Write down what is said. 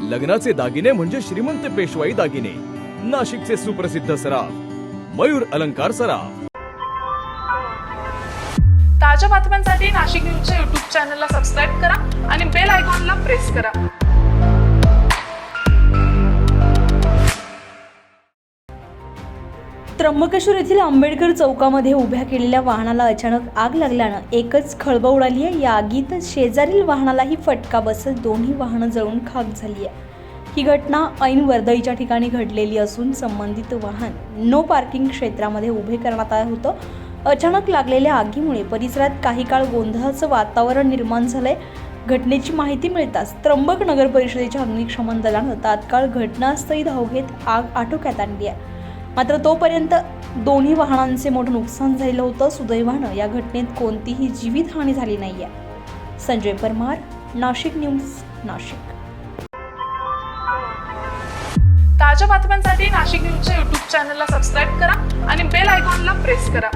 लग्नाचे दागिने म्हणजे श्रीमंत पेशवाई दागिने, नाशिकचे सुप्रसिद्ध सराफ मयूर अलंकार सराफ। ताज्या बातम्यांसाठी नाशिक न्यूजच्या YouTube चॅनलला सबस्क्राईब करा आणि बेल आयकॉनला प्रेस करा। त्र्यंबकेश्वर येथील आंबेडकर चौकामध्ये उभ्या केलेल्या वाहनाला अचानक आग लागल्यानं एकच खळबळ उडाली आहे। या आगीत शेजारील वाहनालाही फटका बसत दोन्ही वाहनं जळून खाक झाली आहे। ही घटना ऐन वर्दळीच्या ठिकाणी घडलेली असून संबंधित वाहन नो पार्किंग क्षेत्रामध्ये उभे करण्यात आलं होतं। अचानक लागलेल्या आगीमुळे परिसरात काही काळ गोंधळाचं वातावरण निर्माण झालंय। घटनेची माहिती मिळताच त्र्यंबक नगर परिषदेच्या अग्निशमन दलानं तात्काळ घटनास्थळी धाव घेत आग आटोक्यात आणली आहे। मात्र तोपर्यंत दोन्ही वाहनांचे मोठं नुकसान झालेलं होतं। सुदैवानं या घटनेत कोणतीही जीवितहानी झाली नाहीये। संजय परमार, नाशिक न्यूज, नाशिक। ताज्या बातम्यांसाठी नाशिक न्यूजच्या YouTube चॅनलला सबस्क्राईब करा आणि बेल आयकॉनला प्रेस करा।